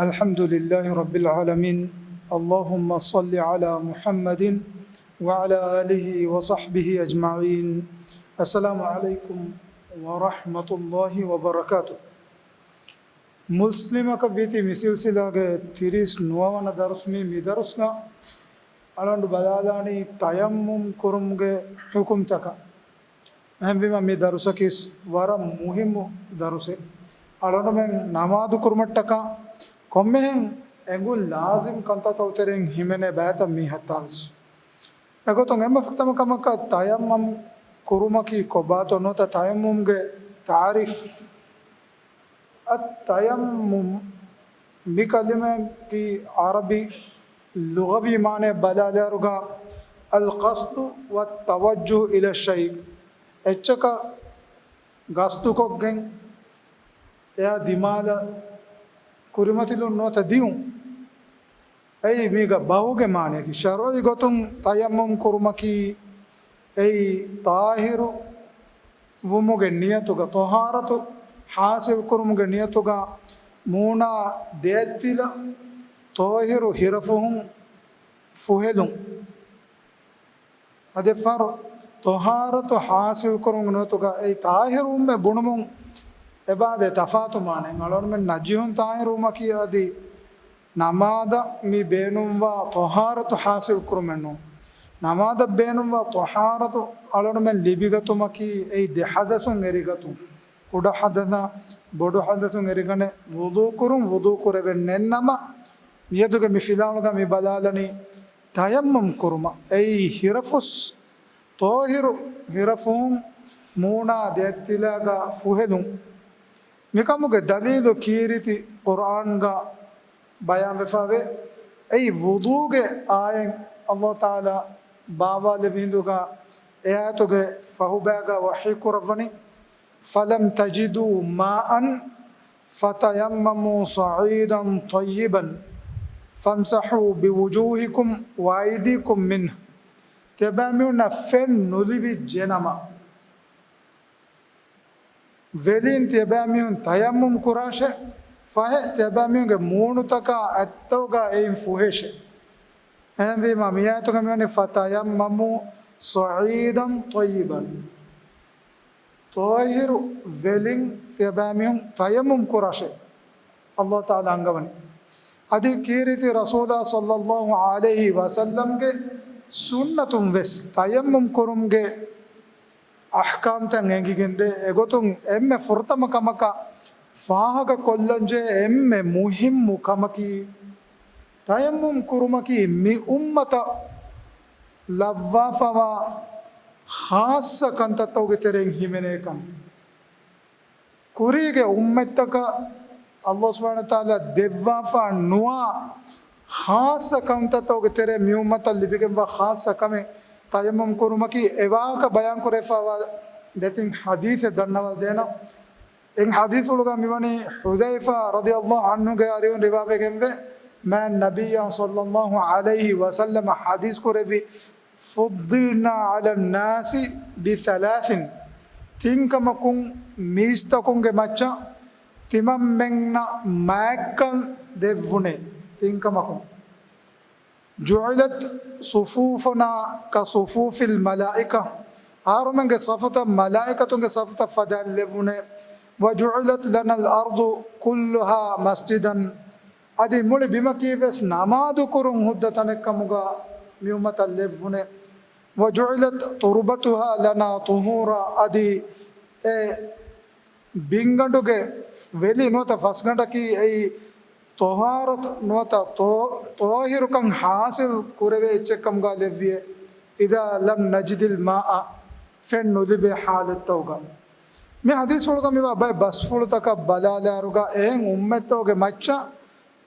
الحمد لله رب العالمين. اللهم صل على محمد وعلى آله وصحبه أجمعين. السلام عليكم ورحمة الله وبركاته. مسلمة كبيتي مسلسلة تيريس نوانا درس مي درسنا على بدالاني تيمم كرمج حكم تكا أهم بما مي درسكيس ورا مهم درسه على من نماذ كرمتكا كمهم engul lazim kanta tawteren himene bata mi hatas egoton emma faktama kamaka tayammum kurumaki kobato nota tayammum ge taarif at tayammum bi kalima ki arabi lughawi maane badalaruga al qasd wa tawajjuh ila shay echaka gastu koggen ya dimala kurimatilun nota diun ay miga bahuge maane ki sharoi gotum tayammum kurumaki ay tahiru vumuge niyatuga taharatu hasil kurumuge niyatuga muna deettila tahiru hirafuhum fuhelum ade faro taharatu hasil kurumuge niyatuga ay tahirum me bunumun ebade tafatu mane ngalon men najihun tahiruma kiyadi namada mi benumwa taharatu hasil kurmenno namada benumwa taharatu alon men libigatu ki ei de hadasun erigatu kuda hadana bodu hadasun erigane wudu kureben nennama niyaduge mi filanuga mi balalani tayammum kurma ei hirafus tahiru hirafum muna deettilaga fuhelum mikamuge dalilu kiriti Qur'an ga bayan befawe ei wuduge ayen Allah Taala baba lebinduga ayatuge fahubaga wahi kuravani falam tajidu ma'an fatayammamu sa'idan tayyiban famsahu biwujuhikum wa aydikum minhu tebamuna fen nulibi jenama velin tebamiyun tayammum kurashe fahe tebamiyun ge moonu taka attawga ein fuheshe envi mamiyatu ge mane fatayammamu sa'idan tayyiban tahiru velin tebamiyun tayammum kurashe Allah Taala angavani adi kiriti rasulullah sallallahu alaihi wasallam ge sunnatum ves tayammum kurum ge ahkam tan engigende egotun emme furtama kamaka fahaga kollanje emme muhimmu kamaki tayammum kurumaki mi ummata lavwafawa khassa kantatawge tereng himene kam kurige ummetaka Allah subhanahu wa taala devwafa nuwa khassa kantatawge tere mi ummata libigem wa khassa kame tayammum kurumaki evaka bayan kurefawa detin hadith dannawal dena in hadith uluga miwani Hudhaifa radiyallahu anhu ge ariyun riwabe gembe man nabiyya sallallahu alayhi wa sallam hadith kurevi fuddilna ala nasi bi thalathin tinkamakun miistakun ge macha timam menna maakkan devune tinkamakun جعلت صفوفنا كصفوف الملائكة هارمن صفة ملائكة صفة فدان لبونه وجعلت لنا الأرض كلها مسجدا أدي مولي بما كيفس نماذ كرون هدتنك مغا ميومة لبونه وجعلت تربتها لنا طهورا أدي بينغندوغي ولي نوتا فسغندكي أي طهارت نوتا طاهر كان حاصل كوربه چكم غالفيه اذا لم نجد الماء فنذب حال التوغا مي حديث فلوغا مي باي بس فلو تك بلالارغا ان امتوغه مچا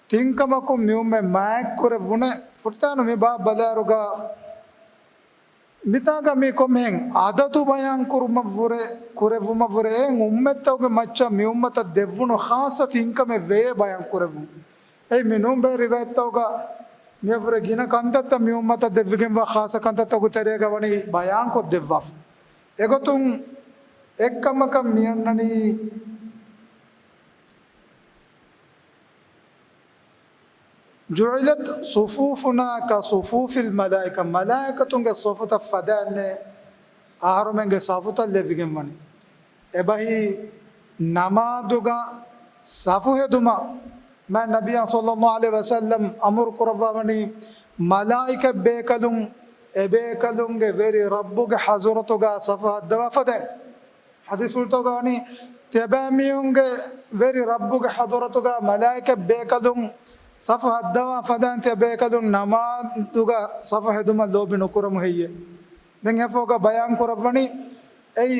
تينكمكو مي امه ماك كورونه فرتانو مي با بلالارغا මිතාග මේ කොමෙන් ආදතු බයං කුරෙවුම වරේ උම්මත්තවගේ මච්චා මේ උම්මත දෙවුණු ખાસ තින්කම වේ බයං කුරෙවුම් ඒ මිනුම් බේ රිවැත්තවගා මේ වර ගින කන්තත් මේ උම්මත දෙවගෙන් වා ખાસ කන්තත් උතරේ ගවණි බයං කො දෙවෆ එගොතුම් එක්කමක මියන්නනි جعلت صفوفنا كصفوف الملائكة ملائكة صفوت فدان آهرمنگ صفوت الليفيجن مني إبهي نمادوغا صفوه دوما ما نبي صلى الله عليه وسلم أمر قربا مني ملائكة بيكلون إبيكلونگ ويري ربوغ حضرتوغا صفوه الدوا فدان حديث التوغاني تباميونگ ويري ربوغ حضرتوغا ملائكة بيكلون صفحة الدواء فدان تبيكدون نمادوغا صفحة دوما لوبي نكرم هي دين يفوغا بيان كربني أي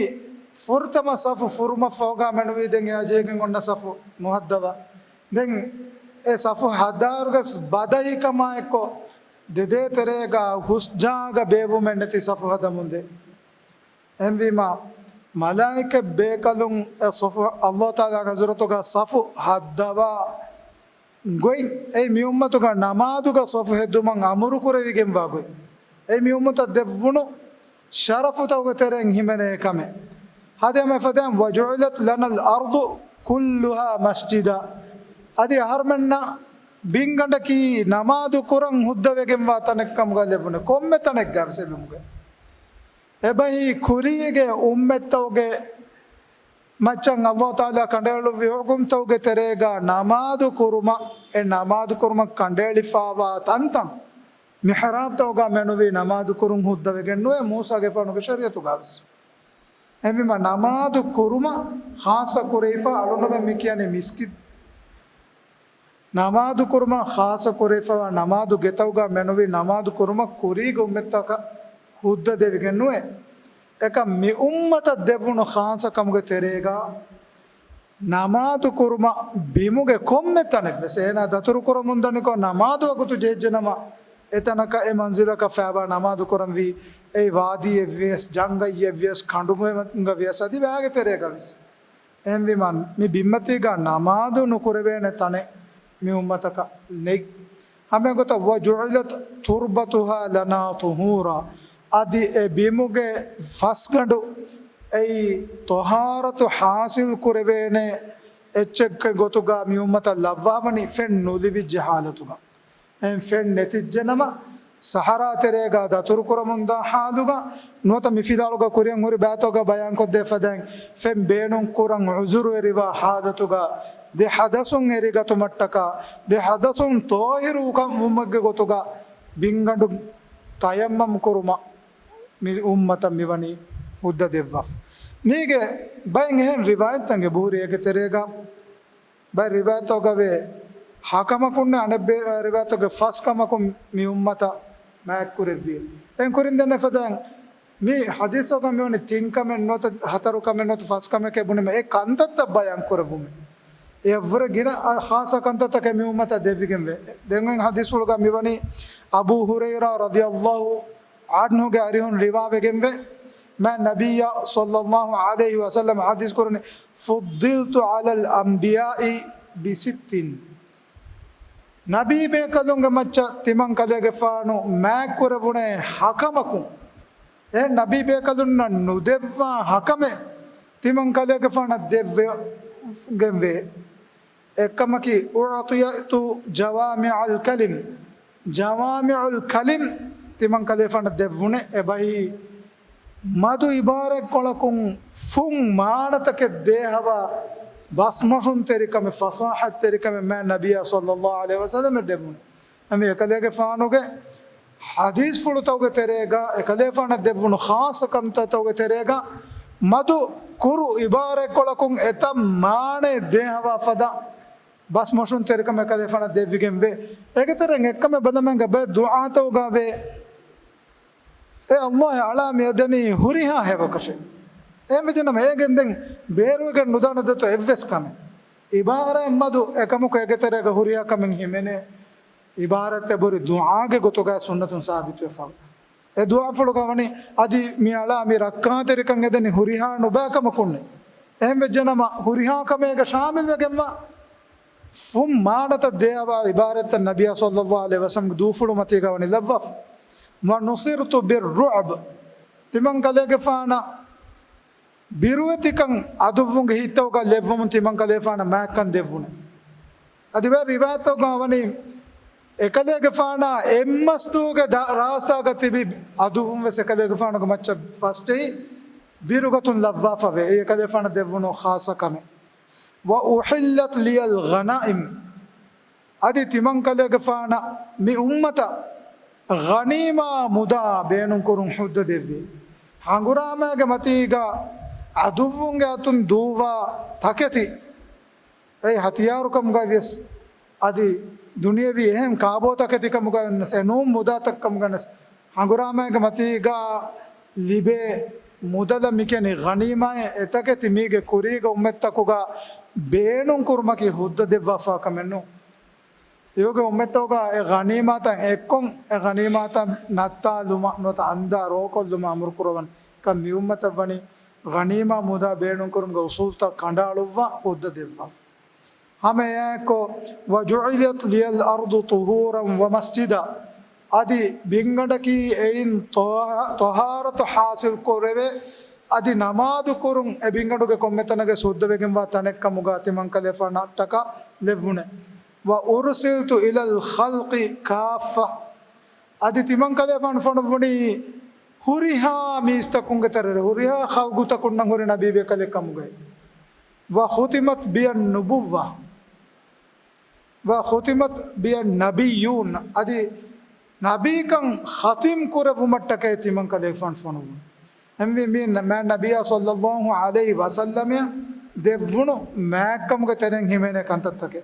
فرتما صفو فرما فوغا منوي دين ياجيكن قلنا صفو مهدوا دين أي صفو هدارغس بداهي كما اكو دده تريغا حسجاغا بيبو منتي صفو هدا منده انبي ما ملائكة بيكدون صفو الله تعالى حضرتوغا صفو هدوا goin ei mi ummatuga namaduga sofu hedduman amuru kurevigen wagoy ei mi ummata devvuno sharafu tawga tereng himene kame hadema fadam wajulat lana al ardu kulluha masjida adi harmanna binganda ki namadu kurang huddavegen wa tanekkam galevune komme tanek gavselumge ebahi kurige ummettawge මච්චන් අල්ලාහ් තාලා කණ්ඩායලු විහුකුම් තෝගේ තෙරේගා නමාදු කුරුම ඒ නමාදු කුරුම කණ්ඩායලිෆාවා තන්තම් මිහරාබ් තෝගා මෙනුවේ නමාදු කුරුම් හුද්දවෙගෙන්නුවේ මූසාගේ ෆනුගේ ශරියතු ගාවස් එමිම නමාදු කුරුම ખાસ කුරේෆා අලුනබ මෙ කියන්නේ මිස්කිත් නමාදු කුරුම ખાસ කුරේෆා නමාදු ගෙතවගා මෙනුවේ නමාදු කුරුම කුරීග උම්මත්තක හුද්ද දෙවෙගෙන්නුවේ එක මි උම්මත දෙවුණු ખાසකමුගේ තෙරේගා නමාදු කුරුම බිමුගේ කොම්මෙතනෙ වෙසේන දතුරු කුරුමුන්දනිකෝ නමාදු අකුතු ජෙජ්ජනම එතනක ඒ මන්සිලක ෆෑබා නමාදු කුරම් වී ඒ වාදී එවස් ජංගය එවස් කඬුමෙන්ග ව්‍යසදි වෑගේ තෙරේගා විස් එම් විමන් මි බිම්මතිගා නමාදු නුකුරවේන තනේ මි උම්මතක නෙයි හමෙ ගොත වජුලත් තුර්බතුහා ලනා තුහූරා අදි ඒ බිමුගේ ෆස්ගඩු ඒ තොහාරතු හාසිල් කුරවේනේ එච්චක ගොතුගා මි උම්මත ලව්වාවනි ෆෙන් නුලිවි ජහාලතුගා එන් ෆෙන් නැතිජනම සහරා තෙරේගා දතුරු කුරමුන්දා හාලුගා නොත මිෆිදාලුගා කුරියන් හොරි බෑතෝගා බයන් කොද්දේ ෆදන් ෆෙන් බේනුන් කුරන් උසුරු එරිවා හාදතුගා දෙ හදසුන් එරිගතු මට්ටකා දෙ හදසුන් තෝහිරු කම් උම්මගේ ගොතුගා බින්ගඩු තයම්මම් කුරුමා mi ummata miwani udda devwaf nige bayin hen riwayat tange buhuri ege terega bay riwayat ogave hakama kunne anabbe riwayat oge faskama kum mi ummata mak kurevi en kurindene fadan mi hadith oga mi oni tinkamen not hataru kamen not faskama ke bunne me e kantatta bayan kurevume e avra gina khasa kantatta ke mi ummata devigen ve den hadith oga mi wani abu hurairah radiyallahu عنه جاريون رواية جنبه ما النبي صلى الله عليه وسلم حديث كرني فضلت على الأنبياء بست نبي بيكالونغ مچا تيمان كاليغ فانو ما كربونه حكمكم اے نبي بيكالون ندفا حكم تيمان كاليغ فانا ديف گنوي اكمكي اعطيت جوامع الكلم جوامع الكلم තිමන් කලේෆන දෙවුනේ එබයි මදු ඉබාරක් කොලකුන් ෆුන් මානතක දේහවා බස්මසුන් තෙරිකම ෆසාහත් තෙරිකම මා නබිය සල්ලල්ලාහු අලයිහි වසල්ලම දෙවුනේ අමි එකලේගේ ෆානුගේ හදීස් ෆුලතෝගේ තෙරේගා එකලේෆන දෙවුන ખાસකම් තතෝගේ තෙරේගා මදු කුරු ඉබාරක් කොලකුන් එතම් මානේ දේහවා ෆදා බස්මසුන් තෙරිකම එකලේෆන දෙවිගෙන් වේ ඒකතරන් එක්කම බදමංග බ දුආතෝගා වේ ඒ අල්ලාහ් අලාම යදනි හුරිහා හැවකෂේ එමෙ ජනම ඒගෙන්දෙන් බේරුවක නුදාන දත එවස් කම ඉබාරා මදු එකමුක එකතරක හුරියා කමෙන් හිමෙනේ ඉබාරත් බොරි දුආගේ ගොතෝගා සුන්නතුන් සාබිත වෙෆා ඒ දුආ ෆලෝගවනි අදි මි අලා මි රක්කාතරිකන් යදනි හුරිහා නුබාකම කුන්නේ එමෙ ජනම හුරිහා කමේක ශාමිල් වෙගෙම්වා ෆුම් මානත දේවා ඉබාරත් නබිය සල්ලල්ලාහු අලයිහි වසල්ලම් දූෆුළු මතේගවනි ලව්වෆ් ونصرت بالرعب تمن كليك فانا بيروتكن ادوفون هيتوغا ليفوم تمن كليك فانا ما كان ديفون ادي روايتوغا وني එකදේක ෆානා එම්මස්තුගේ රාස්තාග තිබි අදුවුම් වෙස එකදේක ෆානක මච්ච ෆස්ටේ බිරුගතුන් ලව්වාෆවේ එකදේ ෆාන දෙවුණු ખાસකම وأحلت لي الغنائم අදි තිමන් කදේක ෆානා මි උම්මත ගනීමා මුදා බේනුන් කුරුන් හුද්ද දෙවි හංගුරාමගේ මතීගා අදුවුන්ගේ අතුන් දූවා තකති ඒ හතියාරුකම් ගවිස් අදි දුනියවි එහෙම් කාබෝතකතිකම් ගන්නස එනෝ මුදාතක්කම් ගන්නස හංගුරාමගේ මතීගා ලිබේ මුදද මිකෙනි ගනීමා එතකති මීගේ කුරීග උම්මත්තකුගා බේනුන් කුරුමකි හුද්ද දෙව්වාෆා කමෙන්නෝ යෝගේ උම්මත්තෝගා ඒ ගනීමාතන් එක්කොන් ඒ ගනීමාතන් නත්තා ලුමා නොත අන්දා රෝකොල් ලුමා අමරුකුරවන් කම් මි උම්මත වනි ගනීමා මුදා බේනුන් කුරුම්ගේ උසූල්ත කණ්ඩාළුවා හුද්ද දෙව්වා हमें को वजुइलत लियल अर्दु तुहूरम व मस्जिदा अदि बिंगड की एइन तोहारत हासिल कोरेवे अदि नमादु कुरुं ए बिंगडु के कोम्मेतनगे सुद्ध वेगें वा तनेक्क मुगाति मंकले फनाटक लेवुने व उरसिलतु इलल खल्qi काफा अदि तिमंकले फन फणवुनी हुरिहा मिस्तकुंगे तररे हुरिहा खल्गुत कुन्नं हुरि नबी बेकले कमुगे व खुतिमत बियन नुबुव्वा ختمت بالنبيون ادي نبي كان ختم كره ومتكه تمن كده فن فنو هم من ما نبي صلى الله عليه وسلم දෙවුණු මෑක්කමක තෙරෙන් හිමෙන කන්තත්තක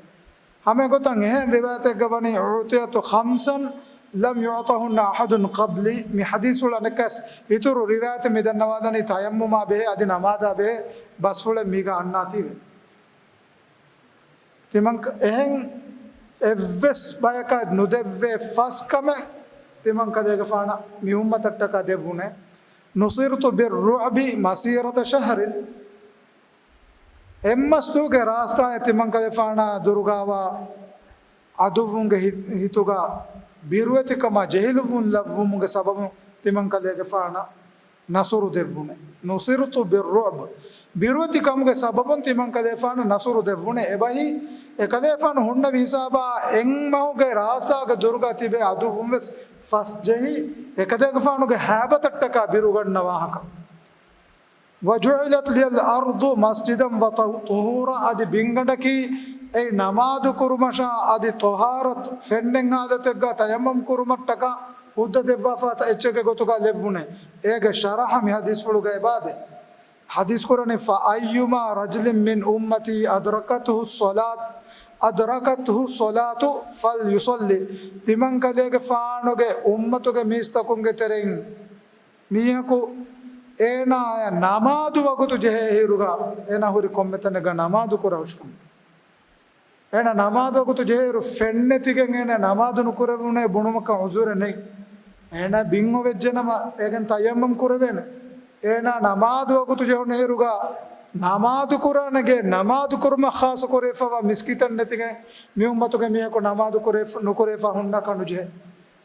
हमें गोतंग है रिवायत गवनी उतियतु खमसन लम युअतहुन अहदुन क़ब्ली मि हदीसुल नकस इतुरु रिवायत मिदन नवादनी तयम्मुमा बे अदि नमादा बे बसुल मिगा अन्नाती वे तिमंक එහෙන් එවස් බයක නුදෙව්වේ ෆස්කම තිමංක දෙක ෆාන මි උම්මතට්ටක දෙවුනේ නුසිරතු බිර්රුබි මසීරත ශහරින් එම්මස්තුගේ රාස්තා තිමංක දෙෆාන දුර්ගාවා අදුවුන්ගේ හිතුගා බිරුවතිකම ජෙහිලුවුන් ලව්වුන්ගේ සබබ තිමංක දෙක ෆාන නසුරු දෙවුනේ නුසිරතු බිර්රුබ බිරුවතිකමගේ සබබන් තිමංක දෙෆාන නසුරු දෙවුනේ එබයි එකදේෆාන හොන්න විසාබා එම්මහුගේ රාස්තාගේ දුර්ගා තිබේ අදුවුන් වෙස් ෆස් ජෙහි එකදේගෆානුගේ හැබතට්ටක බිරුගන්නවාහක وجعلت لي الارض مسجدا وطهورا ادي بنگඩකි ඒ නමාදු කුරුමෂා ادي طهارت ෆෙන්ඩෙන් ආදතෙග්ග තයම්මම් කුරුමට්ටක උද්ද දෙව්වාෆාත එච්චක ගොතුක ලෙව්ුනේ ඒගේ ශරහ මි හදිස් ෆුලුගේ ඉබාදේ حديث قرآن فأيما رجل من أمتي أدركته الصلاة فليصلي تمن كذا فانوغ أمتوغ ميستكونغ ترين ميهكو एना नमादु वगुतु जेहे हिरुगा एना हुरी कोम्मेतनगा नमादु कुराउष्कम एना नमादु वगुतु जेहेरु फेन्नेतिගෙන් एना नमादु नुकुරවුනේ බුණුමක උසුර නේ एना बिंगो වෙජ්ජනම ඒකෙන් තයම්මම් කුරවෙන एना नमादु वगुतु जेहुने हिरुगा नमादु कुरानगे नमादु कुरम खास कुरेफा मिस्कितन नेतिगे मी उम्मतुगे मियको नमादु कुरेफ नुकुरेफा हुन्ना कनुजे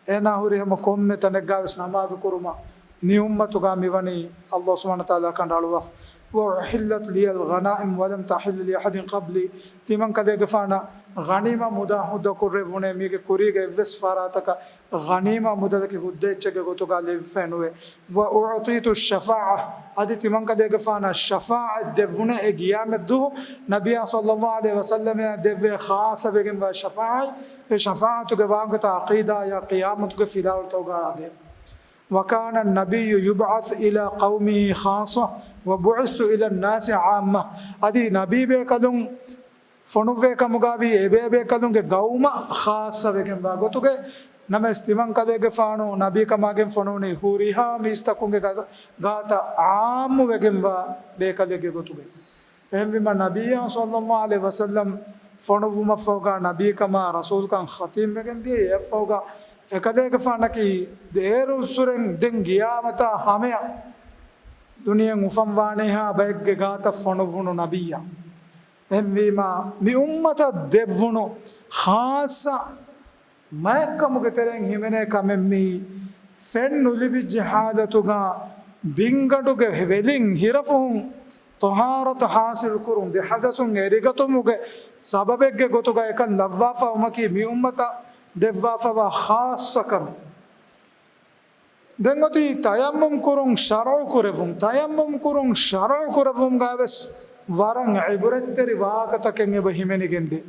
एना हुरी हम कोम्मेतनगावस नमादु कुरुमा नि उम्मतुगा मिवनी अल्लाह सुब्हानहु व तआला कंडालु वफ وحلت لي الغنائم ولم تحل لأحد قبلي تمن كده غفانا غنيمه مداهد كورونه ميگه كوريگه وسفاراتك غنيمه مددك هدچگه گوتوگا لفنوه واعطيت الشفاعه ادي تمن كده غفانا الشفاعه دونه قيام دو نبي صلى الله عليه وسلم دب خاصه بگم شفاعه شفاعه گواغت عقيده يا قيامت فيدال توگا ده وكان النبي يبعث الى قومه خاصه وبعثت الى الناس عامه ادي نبي بكدون فنوवे कमुगावी एबे कदुंगे गौमा खास वेगें बागोतुगे नमस्तिमं कदेगे फानो नबी कमागे फनोने हुरिहा मिस्तकुंगे गाता आम वेगें बा बेकदेगे गोतुगे एमविमा नबी सल्लल्लाहु अलैहि वसल्लम फनोवुमा फोगा नबी कमा रसूल का खतीम वेगें दिए एफोगा एकदेगे फानकी देरु सुरें दिन गियामता हमें दुनिया मुफम वाने हा बैगे गाता फनोवुनो नबिया एमवीमा मी उम्मत देवुनो खासा मैकमुगे तेरें हिमेने कमेम्मी फेन नुलिबि जहादतुगा बिंगडुगे वेलिंग हिरफुं तोहारत हासिल कुरुं दे हदसुं एरिगतुमुगे सबबेगे गोतुगा एकन लव्वाफा उमकी मी उम्मत دفافا خاصكم دنگتی تیمم کرون شرع کرفون تیمم کرون شرع کرفون گاوس ورن عبرت تری واقتکن بهیمنی گندی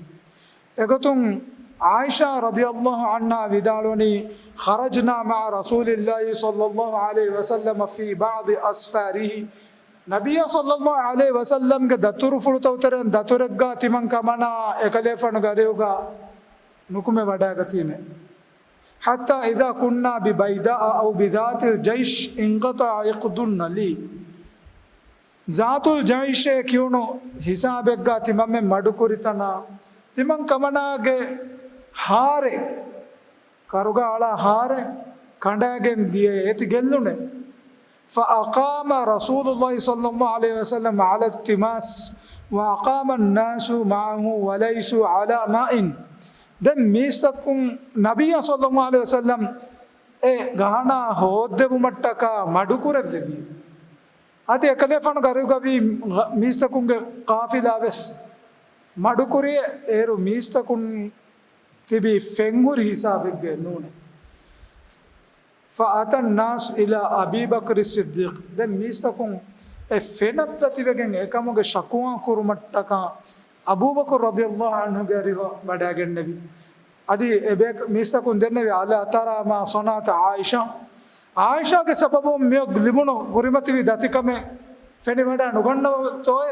اگتون عائشة رضي الله عنها بدالوني خرجنا مع رسول الله صلى الله عليه وسلم في بعض أسفاره نبي صلى الله عليه وسلم کے دتور فلتوترن دتورگا تیمن کمنا اکلیفن گریوگا نکمه وڈا گتی میں حتى إذا كنا ببيداء أو بذات الجيش انقطع عقد لي ذات الجيش كيونو حسابگا تیمن میں مڈکوریتنا تیمن کمناگے ہارے کاروگا آلا ہارے کھنڈاگن دیے ایتی گلونے فأقام رسول الله صلى الله عليه وسلم على التماس وأقام الناس معه وليسوا على ماء دم ميستكم نبي صلى الله عليه وسلم غانا هودبو مٹکا مڈکورذبی ادی اکلیفن گریوگا بھی ميستكم قافلہ وس مڈکوری ایرو ميستكم تبي فنغور حسابگے نونے فأتى الناس إلى أبي بكر الصديق دم ميستكم فنت تبيگن اكاموگے شکوان کرمٹکا أبو بكر رضي الله عنه غيره بداگن نبي ادي ابيك ميستكم دنبي على ترى ما صنعت عائشة عائشة کے سبب میں لمنو گرمتی دتکم فنی وڈا نگنو توے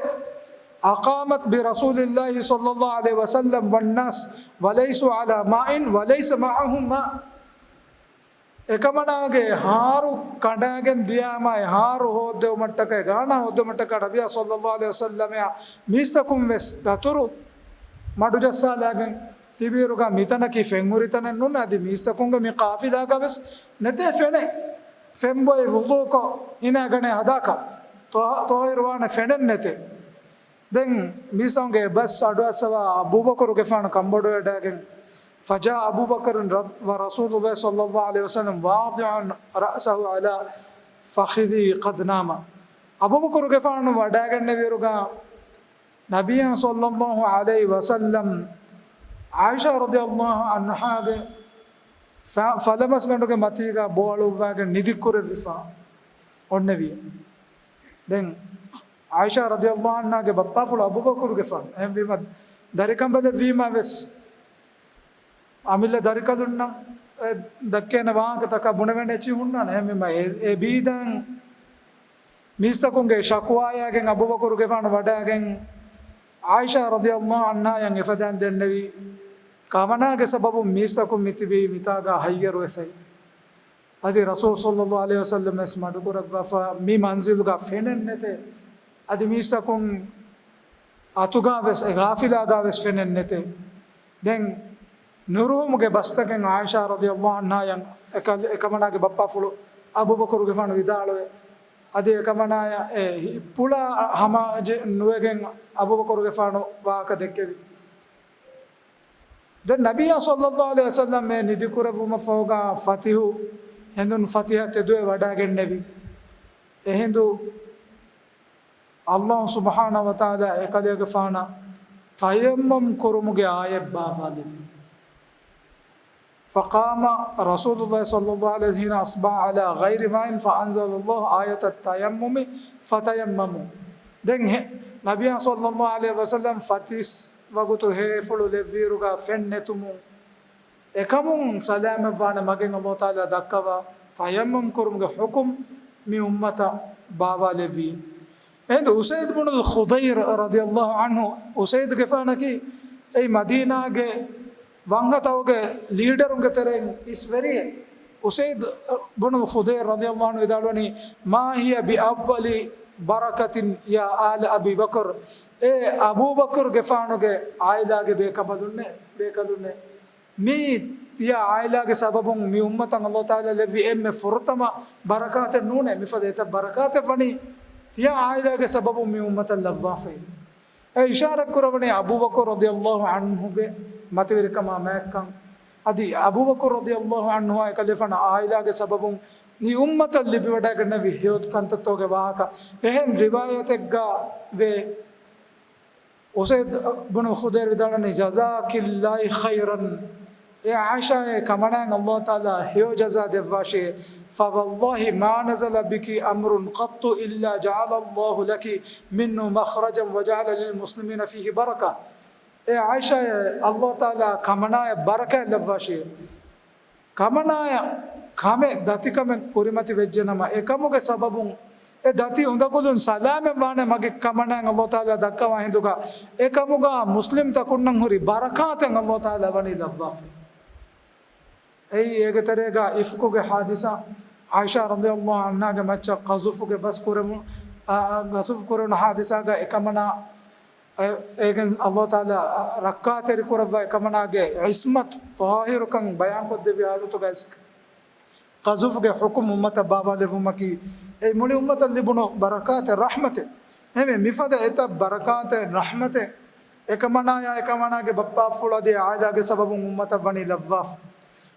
أقامت برسول الله صلى الله عليه وسلم والناس وليسوا على ماء وليس معهم ماء එකමනාගේ හාරු කඩාගෙන දියාමයි හාරු හොද්දෙව මට්ටක ගාන හොද්දෙව මට්ටක නබිය සල්ලල්ලාහු අලයිහි වසල්ලම මිස්තකුම් වෙස් දතුරු මඩු ජස්සාලාගෙන් තිබීරුගා මිතනකි ෆෙන්ගුරිතන නුනදි මිස්තකුම්ගේ මේ කාෆිදාගා වෙස් නැතේ ෆෙනේ ෆෙම්බොයි වුදුක ඉනාගනේ හදාක තෝහිරවාන ෆෙනෙන් නැතේ දැන් මිසංගේ බස් අඩවසවා අබූබකර්ගේ ෆාන කම්බඩෝයඩාගෙන් فجاء أبو بكر ورسول الله صلى الله عليه وسلم واضع رأسه على فخذه قد نام أبو بكر كفان وداعن النبي رجع نبي صلى الله عليه وسلم عائشة رضي الله عنها فلمس كندو كماتيكا بولو واعن نديكور الرفا والنبي then عائشة رضي الله عنها के बप्पा फुल अबू बकर كفان हम भी मत दरिकम बदे भी मावेस අමිල්ල දරිකදුන්න දක්කේන වාහකතක බුණවෙනෙචි හුන්නා එහෙම ඒ බීදන් මිස්තකුන්ගේ ශක්වායගෙන් අබූබකර්ගේ ෆාන වඩාගෙන් ආයිෂා රදියල්ලාහු අන්හා යන් එෆදන් දෙන්නවි කමනාගේ සබබු මිස්තකුන් මිතිබි මිතාගා හයියරු එසයි අදි රසූල් සල්ලල්ලාහු අලයිහි වසල්ලම් එස්මඩු කරවෆා මි මන්සිල්ගා ෆෙනෙන්නතේ අදි මිස්තකුන් අතුගා වෙස් ගාෆිලාගා වෙස් ෆෙනෙන්නතේ දැන් නුරුමුගේ බස්තකෙන් ආයිෂා රදියල්ලාහු අන්හා යන් එකමනාගේ බප්පා ෆුළු අබූබකර්ගේ ෆාන විදාලවේ අදි එකමනාය පුලා හම නුවගෙන් අබූබකර්ගේ ෆාන වාක දෙක්කෙවි දැන් නබිය සල්ලල්ලාහු අලයිහි වසල්ලම් මේ නිදි කුරවුම ෆෝගා ෆතිහු හෙඳුන් ෆතිහ තෙදුවේ වඩාගෙන නැවි එහෙඳු අල්ලාහ් සුබ්හානහු වතාලා එකලේගේ ෆාන තයම්මම් කුරුමුගේ ආයෙත් බාෆාදි فقام رسول الله صلى الله عليه وسلم أصبح على غير ماء فأنزل الله آية التيمم فتيمموا دين نبي صلى الله عليه وسلم فتيس وقتو هي فلو لفيروغا فنتمو එකමුන් සලාම වන මගෙන් අල්ලාහ් තාලා දක්වා තයම්මම් කරුම්ගේ හුකුම් මේ උම්මත බාවා ලෙවි එඳ උසයිද් ඉබ්න අල් ඛුදෛර් රදියල්ලාහු අන්හු උසයිද් ගෆානකි ඒ මදීනාගේ වංගතවගේ ලීඩරුන්ගේ තරෙන් is very උසයිද් ඉබ්න අල් ඛුදෛර් රදියල්ලාහු අන්හු විදාලවනි මා හිය බි අව්වලි බරකතින් යා ආල අබී බකර් ඒ අබූ බකර් ගෆානගේ ආයිලාගේ බේකදුන්නේ මේ තිය ආයිලාගේ සබබුන් මේ උම්මතන් අල්ලාහ් තාලා ලෙවි එම්මේ ෆුර්තම බරකාත නූනේ මිෆදේත බරකාත වනි තිය ආයිලාගේ සබබුන් මේ උම්මතන් ලබ්වාෆේ ඒ ඉෂාරා කරවනේ අබූ බකර් රදියල්ලාහු අන්හුගේ මතවිරකම මෑක්කන් අදි අබූ බකර් රදියල්ලාහු අන්හු එකලෙෆන ආයිලාගේ සබබුන් මේ උම්මතන් ලිබි වඩා ගන්න විහියොත් කන්තතෝගේ වාහක එහෙන් රිවායතෙක්ගා වේ උසයිද් ඉබ්න ඛුදෛර් විදාලනේ ජසාකිල්ලාහි ඛෛරන් عائشة كمان الله تعالى هيو جزا دفاشي فوالله ما نزل بك أمر قط إلا جعل الله لك منه مخرجا وجعل للمسلمين فيه بركة. عائشة الله تعالى كمان بركة دفاشي كمان كامي داتي كامي كوريمتي بجنما كامو سببون داتي عندكودون سلام وانا ماگه كمان الله تعالى دكا واهندوغا كاموغا مسلم تكونن هوري بركات الله تعالى وني دفافي एक तरेगा इफ्को के हादिसा आयशा रज़ियल्लाहु अन्हा के मच्चा क़ज़फ़ के बस कुरम क़ज़फ़ कुरन हादिसा का एकमना एक अल्लाह ताला रक्का तेरी कुरब एकमना के इस्मत ताहिर कंग बयान को देवी आदत तो गैस क़ज़फ़ के हुक्म उम्मत बाबा लेवुमा की मुली उम्मत लिबुनो बरकात रहमत हमें मिफद एता बरकात रहमत एकमना के बप्पा फुला दे आयदा के सबब उम्मत बनी लवाफ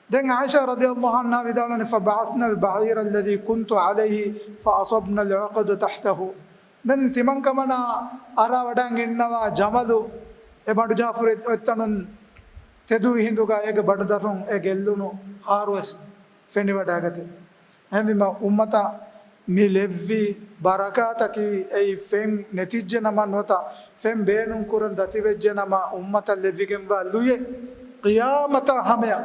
دين عائشة رضي الله عنها بدالنا فبعثنا البعير الذي كنت عليه فأصبنا العقد تحته دين تمن كمنا أرا ودان إنما جمالو إبادو جافر اتنون تدوي هندوغا إيك بددرون إيك اللونو هاروس فيني وداغتي هم بما أمتا ميلفي بركاتكي أي فين نتيجة نما نوتا فين بينون كورن داتي بجنما أمتا لفي جنبا لويه قيامتا هميا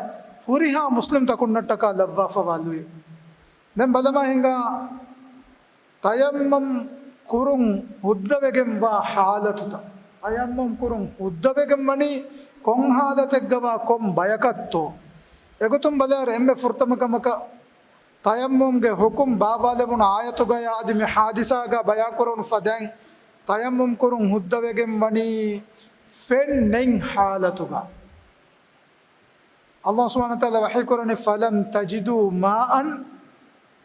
ಹುರಿಹಾ ಮುಸ್ಲಿಂ ತಕೊಂಡಟ್ಟಕ ಲವ್ವಾಫ ವಾಲುಯಿ ದೆನ್ ಬದಮ ಹಿಂಗ ತಯಮ್ಮಂ ಕುರುಂ ಹುದ್ದವೆಗೆಂಬ ಹಾಲತುತ ತಯಮ್ಮಂ ಕುರುಂ ಹುದ್ದವೆಗೆಂಬನಿ ಕೊಂ ಹಾಲತೆಗ್ಗವ ಕೊಂ ಬಯಕತ್ತೋ ಎಗುತುಂ ಬದರ ಎಮ್ಮೆ ಫುರ್ತಮಕಮಕ ತಯಮ್ಮಂಗೆ ಹುಕುಂ ಬಾಬಾಲೆವುನ ಆಯತುಗಯ ಆದಿಮಿ ಹಾದಿಸಾಗ ಬಯಾ ಕುರುನ್ ಫದೆಂ ತಯಮ್ಮಂ ಕುರುಂ ಹುದ್ದವೆಗೆಂಬನಿ ಫೆನ್ ನೆಂ ಹಾಲತುಗ الله سبحانه وتعالى وحي قرآن فلم تجدوا ماء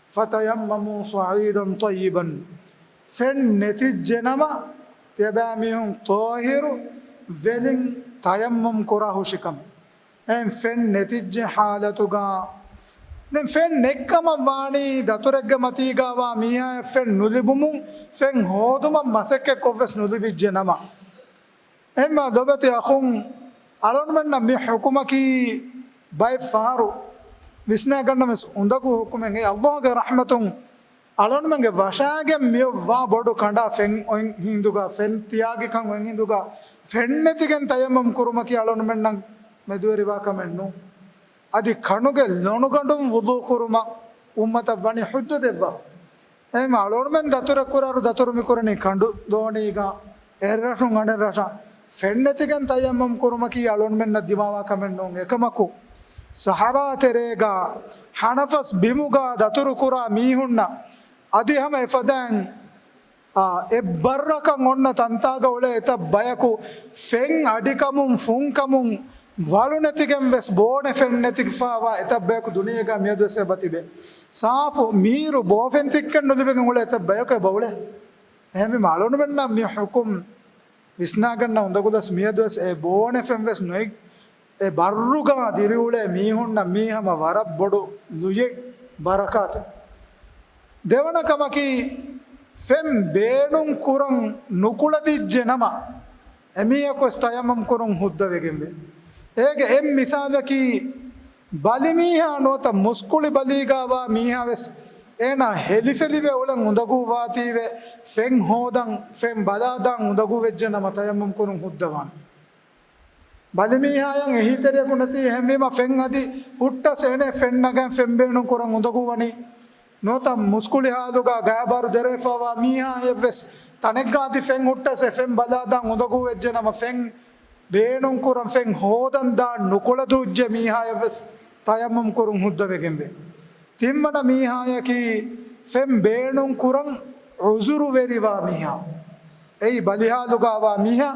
فتيمموا صعيدا طيبا فن نتيجة نما تباميهم طاهر ولن تيمم كراه شكم فن نتيجة حالتوغا دن فن نكما واني داتورك متيغا وميها فن نلبمو فن هودما مسكة كوفس نلبي جنما اما دوبتي اخون ألون من نمي حكومكي باي فارو विस्ना करना में उन्दकु हुकुमेंगे अल्लाह के रहमतुं अलोन मंगे वशागे मियो वा बडो कंडा फेंग हिंदुगा फेन तियागे कंग हिंदुगा फेन्नेतिगेन तयमम कुरुमकी अलोन मेन्न मेदुवेरि वाकमेन्नु अदि खणुगे लोनुगंडुम वुदु कुरुमा उम्मत बनि हुद्दु देवा एम अलोन मेन दतुर कुरारु दतुर मि कुरनि कंडु दोणीगा एर्रसु गणरसा फेन्नेतिगेन तयमम कुरुमकी अलोन मेन्न दिमावा कमेन्नु एकमकु सहारा तेरेगा हनफस बिमुगा दतुरु कुरा मीहुन्ना अदि हम एफदन ए बर्रक ओन्न तंतागा ओले एत बयकु फेंग अडिकमुं फुंकमुं वालुनेतिगेम बेस बोने फेन्नेतिग फावा एत बयकु दुनियगा मेदुसे बतिबे साफु मीरु बोफेन तिक्कन नुदिबेग ओले एत बयकु बौले एमे मालुनु मेन्ना मी हुकुम विस्नागन्न उंदगुदस मेदुस ए बोने फेंबेस नोई ए बर्रुगा दिरिउले मीहुन्ना मीहम वरब बडु लुये बरकात देवना कमकी फेम बेनुं कुरं नुकुलदिज्जे नमा एमिया को तयम्मम कुरं हुद्दवेगेंबे एगे एम मिसालकी बलिमीहा नोत मुस्कुली बलिगावा मीहा वेस एना हेलिफेलिवे ओलं उंदगु वातीवे फें होदं फें बलादं उंदगु वेज्जे नमा तयम्मम कुरं हुद्दवान बलिमीहायं एही तेरे कुनती हेमीमा फें अदि हुट्टा सेने फेन्नगं फेंबेनु कुरं उंदगु वनी नोता मुस्कुली हादुगा गायबारु देरेफावा मीहा एवेस तनेगादि फें हुट्टा से फें बलादं उंदगु वेज्जे नमा फें बेनुं कुरं फें होदं दा नुकुलदुज्जे मीहा एवेस तयम्मम कुरं हुद्दवेगेंबे तिम्मन मीहायकी फें बेनुं कुरं उजुरु वेरिवा मीहा एई बलिहादुगावा मीहा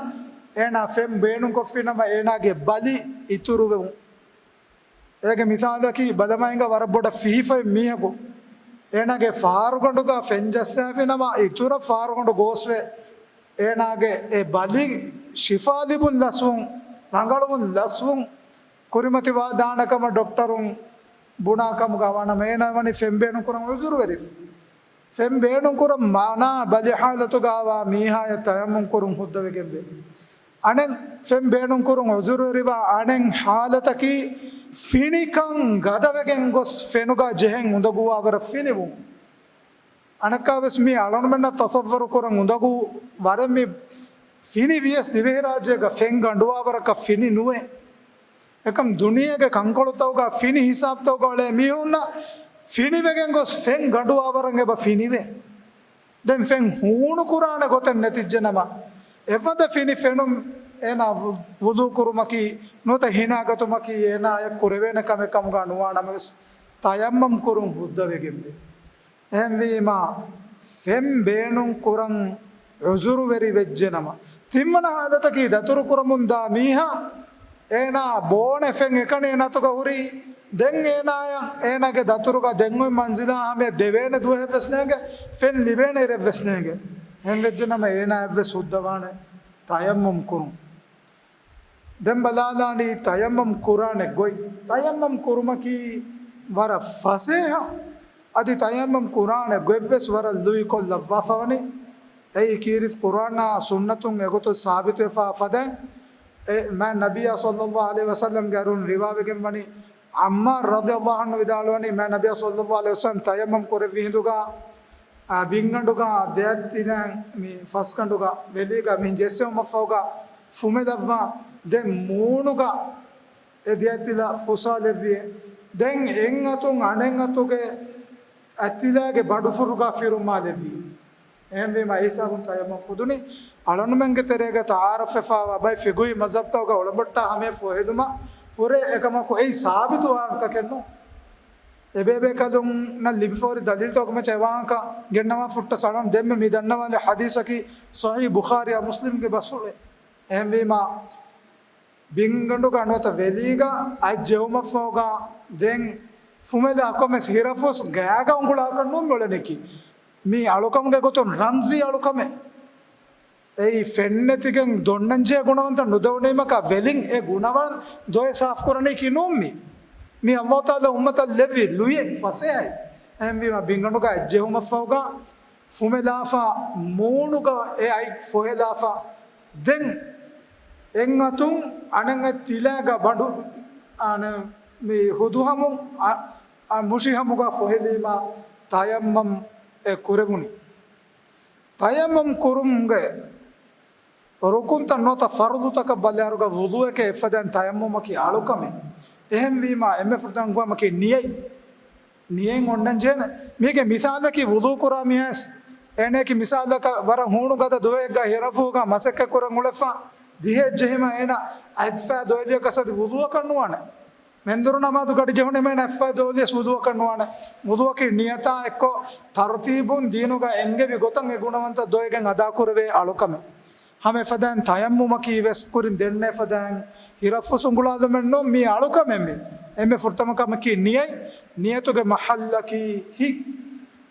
एना फेम बेनु कोफिनम एनागे बलि इतुरुवे एगे मिसालकी बदमाइंगा वरबोड फीफे मीहको एनागे फारुगंडुगा फेंजस्साफिनम इतुर फारुगंडु गोस्वे एनागे ए बलि शिफालिबुन लसुं रंगलुन लसुं कुरिमति वा दानकम डॉक्टरुं बुनाकम गवान मेनवनि फेम बेनु कुरं उजुरुवेरि फेम बेनु कुरं माना बलि हालतुगावा मीहाय तयम्मुम कुरं हुद्दवेगेंबे अनें फेम बेनुं कुरुं उजुरुरिवा अनें हालतकी ෆිනිකං ගදවගෙන් ගොස් ෆෙනුගා ජෙහෙන් උඳගුවාවර ෆිනිවුම් අනකාවෙස් මේ අලොනමෙන්න තසව්වරු කරන් උඳගු වර මේ ෆිනි වියස් දිවේ රාජ්‍යක ෆෙන් ගඬුවාවරක ෆිනි නුවේ එකම් දුනියගේ කංකොළතවගා ෆිනි හිසාබ්තවගා මිහුන්න ෆිනි වෙගෙන් ගොස් ෆෙන් ගඬුවාවරන් එබ ෆිනිවේ දැන් ෆෙන් හූණු කුරාන ගොතන් නැතිජ්ජනම එවද ෆිනි ෆෙනුම් එනා වුදු කුරුමකි නොත හිනාගතුමකි එනා අය කුරවෙන කම ගනුවානම තයම්මම් කුරුම් බුද්ධ වෙගෙම්බේ එහෙන් වීම ෆෙම් බේනුම් කුරන් උසුරු වෙරි වෙජ්ජනම තිම්මන ආදතකි දතුරු කුරමුන්දා මීහා එනා බෝන ෆෙන් එකනේ නතුක හුරි දැන් එනාගේ දතුරුක දෙන්ගොයි මන්සිලා හැම දෙවේන දුව වෙස්නේගේ ෆෙන් ලිබේන ඉර වෙස්නේගේ එහෙන් වෙජ්ජනම එනා එව්ව සුද්ධවාන තයම්මම් කුරුම් දැන් බලාදානි තයම්මම් කුරානේ ගොයි තයම්මම් කුරුමකි වර ෆසේහ අදි තයම්මම් කුරානේ ගොයිවස් වර ලුයි කොල්ල වෆවනි ඒ කීරිස් කුරාන සුන්නතුන් එගොත සාබිත වෙෆා ෆදන් මා නබිය සල්ලල්ලාහු අලයිහි වසල්ලම් ගරුන් රිවාවෙගෙන් වනි අම්මා රදියල්ලාහු අන්හු විදාලවනි මා නබිය සල්ලල්ලාහු අලයිහි වසල්ලම් තයම්මම් කුරේ විහිදුගා බින්ගඬුගා දෙයත්තිනන් මේ ෆස්කඬුගා වෙලිගා මින් ජෙස්සෙම මෆෝගා ෆුමෙදවා දැන් මූණුගා එදියත්තිලා ෆුසාලෙවිය දැන් එන් අතුන් අනෙන් අතුගේ අත්තිලාගේ බඩු ෆුරුගා ෆිරුමාලෙවි එහෙන් මේ මයිසාරුන් තයම්මම් ෆුදුනි අලොනමංගේ තරේග තාරෆෆා වබයි ෆිගුයි මසබ්තවගා ඔලඹට්ටා හැම ෆොහෙදුම පුරේ එකමකෝ ඒ සාබිතු වාර්තකෙන්නෝ එබේබේ කදුන් න ලිබිෆෝරි දලිල් තෝකම චවාංක ගෙන්නවා ෆුට්ට සලම් දෙම්ම මි දන්නවාලේ හදීසකි සහී බුඛාරි මුස්ලිම් ගේ බස්ෆුලේ එහෙන් වීම බින්ගඬු ගන්නත වෙලීගා අයි ජෙවමෆෝගා දෙන් ෆුමෙද අකොමස් හිරෆොස් ගෑගා උඟුලා කන්නු මොලෙනකි මේ අලුකම්ගේ ගොතුන් රම්සි අලුකමේ ඒ ෆෙන්නතිගෙන් දොන්නංජේ ගුණවන්ත නුදවණීමක වෙලින් ඒ ගුණවන් දොය සාෆ් කරන්නේ කිනොම්මි මේ අල්ලාහ් තාලා උම්මත ලෙවි ලුයේ ෆසෙයි එම්බි මා බින්ගඬුගා ජෙවමෆෝගා ෆුමෙදාෆා මෝනුගා ඒ අයි ෆොහෙදාෆා දෙන් එංගතුන් අනංග තිලාගා බඩු අන මේ හුදුහමු මුෂිහමුගා ෆොහෙදීමා තයම්මම් කුරමුනි තයම්මම් කුරුම්ගේ රුකුන්ත නොත ෆර්දු තක බල්යාරුගා වුදු එක එෆදන් තයම්මමකි ආලුකමේ එහෙන් වීම එමෙ ෆුර්තන් ගුවමකි නියෙන් ඔන්නන් ජේන මේකේ මිසාලකි වුදු කුරා මියස් එනේකි මිසාලක වර හුණු ගද දොයගා හිරෆුගා මසක කුරන් උලෆා දිහෙ ජෙහිම එන අත්ෆා දොයලිය කසද වුදු කරනවන මෙන්දුරු නමාදු ගඩ ජෙහුනේ මෙන අත්ෆා දොයලිය වුදු කරනවන වුදුකි නියතා එක්ක තර්තිබුන් දීනුගා එංගෙවි ගොතන් ඒ ගුණවන්ත දොයගෙන් අදා කුරවේ අලුකමේ हमें फदान तयम्मुमकी वेस कुरिन देन्ने फदान हिरफ़ु सुंगुलाद मेन्नो मी आलुकमे में एमे फुर्तमकमकी नियतुगे महल्लकी ही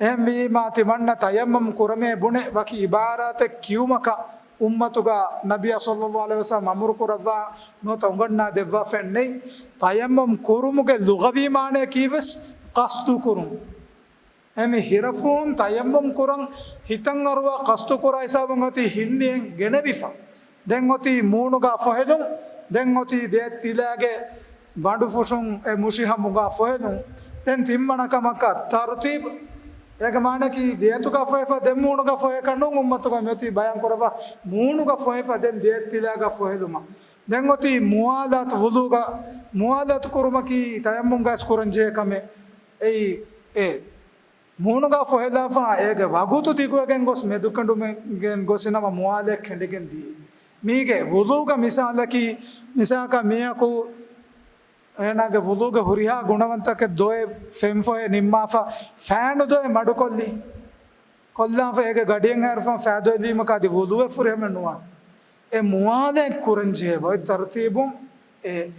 एमे माति मन्न तयम्मुम कुरमे बुने वकी इबारत क्यूमका उम्मतुगा नबी सल्लल्लाहु अलैहि वसल्लम अमर कुरवा नो तंगन्ना देवा फेन्ने तयम्मुम कुरुमुगे लुगवी माने कीवस qasdu कुरुम එමෙ හිරෆුන් තයම්බම් කුරන් හිතන් අරවා කස්තු කුරා හිසාබන් ඔති හින්නියෙන් ගෙනවිෆා දැන් ඔති මූණුගා ෆහෙදුන් දැන් ඔති දෙත් තිලාගේ බඩු ෆුෂුන් එ මුෂිහමුගා ෆහෙදුන් දැන් තිම්මන කමක තර්තිබ් ඒක මානකි දෙතුගා ෆහෙෆා දැන් මූණුගා ෆහෙ කන්නු උම්මතුගා මෙති බයන් කරවා මූණුගා ෆහෙෆා දැන් දෙත් තිලාගා ෆහෙදුම දැන් ඔති මුවාදාත් වුදුගා මුවාදාත් කුරුමකි තයම්බම් ගස් කුරන් ජේ කමේ ඒ මූණුගා ෆොහෙදාෆා ඒක වගුතු දිගුවගෙන් ගොස් මෙදුකඬුමෙන් ගොසිනම මුවාලෙක් හෙඬගෙන් දී මීගේ වුදුගා මිසාලකි මිසාක මියකු එනගේ වුදුගා හුරිහා ගුණවන්තක දොය ෆෙම්ෆොය නිම්මාෆා ෆෑනු දොය මඩු කොල්ලි කොල්ලාෆා ඒක ගඩියෙන් හරෆා ෆෑදොය දීමකදී වුදුවේ ෆුරෙම නුවා ඒ මුවාලෙක් කුරංජේ වයි තර්තිබුම් ඒ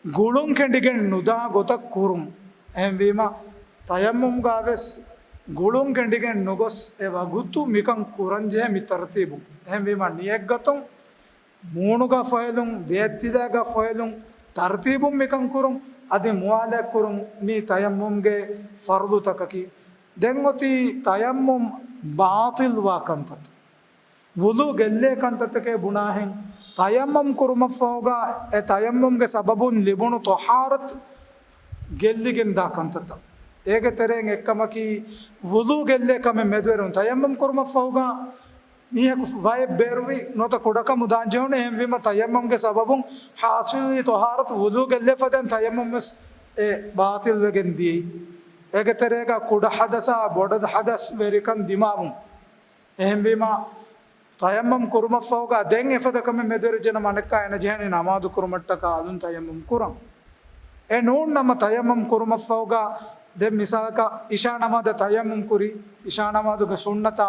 ගුළුන් හෙඬගෙන් නුදා ගොතක් කුරුම් එහෙන් වීම තයම්මුම් ගාවස් ගුළුන් ගෙන්ඩිගෙන් නොගොස් ඒ වගුතු මිකන් කුරංජේ මි තර්තිබු එහෙන් වීම නියක් ගතුන් මූණුගා ෆයලුන් දෙයත්තිදාගා ෆයලුන් තර්තිබුම් මිකන් කුරුම් අදි මුවාලක් කුරුම් මේ තයම්මුම්ගේ ෆර්දු තකකි දැන් ඔති තයම්මුම් බාතිල් වාකන්තත් වුදු ගෙල්ලේ කන්තතකේ බුනාහෙන් තයම්මුම් කුරුම ෆෝගා ඒ තයම්මුම්ගේ සබබුන් ලිබුණු තහාරත් ගෙල්ලිගෙන් දාකන්තත ඒක තරෙන් එක්කමකි වුදු ගෙල්ලේ කම මෙදවරුන් තයම්මම් කුරුම ෆෞගා මියක වය බෙරුවි නොත කුඩක මුදාංජෝන එම්විම තයම්මම්ගේ සබබුන් හාසිලි තොහාරත් වුදු ගෙල්ලේ ෆදන් තයම්මම්ස් ඒ බාතිල් වෙගෙන් දී ඒක තරේක කුඩ හදසා බොඩද හදස් වෙරිකන් දිමාවුන් එම්විම තයම්මම් කුරුම ෆෞගා දෙන් එෆදකම මෙදවර ජන මනක්කා එන ජහනේ නමාදු කුරුමට්ටක අදුන් තයම්මම් කුරම් ඒ නෝන් නම තයම්මම් කුරුම ෆෞගා දෙ මිසාලක ඉෂා නමාද තයම්මම් කුරි ඉෂා නමාදුගේ සුන්නත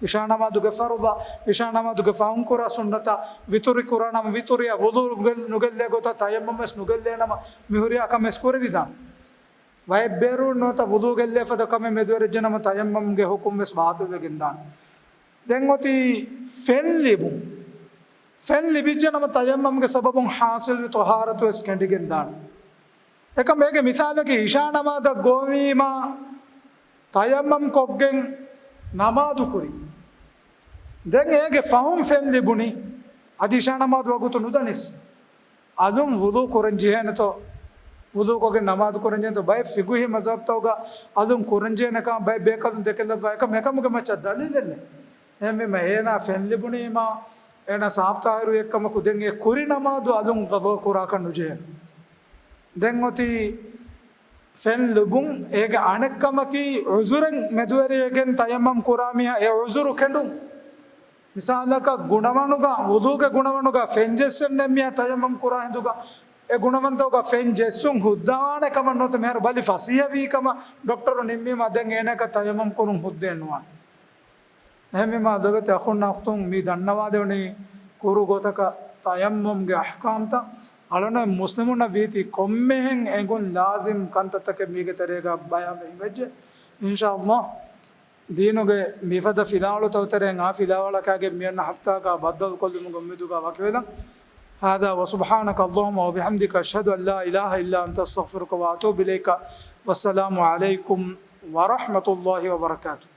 ඉෂා නමාදුගේ ෆර්දා ඉෂා නමාදුගේ ෆාම් කුරා සුන්නත විතුරි කුරානම විතුරිය වුදු නුගෙල්ලේ ගොත තයම්මම්ස් නුගෙල්ලේ නම මිහුරියා කමස් කුරි විදා වයි බෙරු නොත වුදු ගෙල්ලේ ෆදකම මෙදවර ජනම තයම්මම්ගේ හුකුම් වෙස් බාතු වෙගෙන් දාන දැන් ඔති ෆෙන් ලිබිජනම තයම්මම්ගේ සබබුන් හාසිල් තොහාරතු වෙස් කැඩිගෙන් දාන එක මේක මිසාලක ඉෂා නමාද ගෝවීම තයම්මම් කොග්ගෙන් නමාදු කුරි දැන් ඒගේ ෆහම් ෆෙන් ලිබුණි අද ඉෂා නමාද වගුතු නුදනිස් අදුම් වුදු කුරංජිහෙනතෝ වුදු කොගේ නමාදු කුරංජෙනතෝ බයි ෆිගුහි මසබ් තෝගා අදුම් කුරංජෙනක බයි බේකම් දෙකල බයික මේකමුගේ මච්ච දලිදෙන්නේ එමෙ මහේනා ෆෙන් ලිබුණීම එන සාෆ්තාහිරු එක්කම කුදෙන් ඒ කුරි නමාදු අදුම් ගබෝ කුරා කන්නු ජෙහෙන දැන් ඔති ෆෙන් ලුබුන් ඒක අනෙක්කමකි උසුරෙන් මෙදුවරියගෙන් තයම්මම් කුරාමියා ඒ උසුරු කෙඬුම් මිසාලක ගුණවනුගා වුදුගේ ගුණවනුගා ෆෙන් ජෙස්සෙන් නෙමියා තයම්මම් කුරා හිඳුගා ඒ ගුණවන්තෝගා ෆෙන් ජෙස්සුන් හුද්දානකම නොත මෙහර බලි ෆසිය වීකම ડોක්ටර් නිම්මීම දැන් එනක තයම්මම් කුරුම් හුද්දෙන්නවා එහෙමම දොබත අඛුන් නක්තුන් මේ දන්නවාදෝනේ කුරු ගොතක තයම්මම්ගේ අහ්කාම්ත අලන මුස්ලිමුන වීති කොම්මෙන් එගොන් ලාසිම් කන්තතක මීගේ තරේගා බයම ඉවෙජ් ඉන්ෂාඅල්ලාහ් දීනුගේ මිෆද ෆිලාවල තවතරෙන් ආ ෆිලාවලකගේ මියන හෆ්තාක බද්දල් කොල්ලුම ගම්මිදුගා වකවේදන් هذا وسبحانك اللهم وبحمدك أشهد أن لا إله إلا أنت أستغفرك وأتوب إليك والسلام عليكم ورحمة الله وبركاته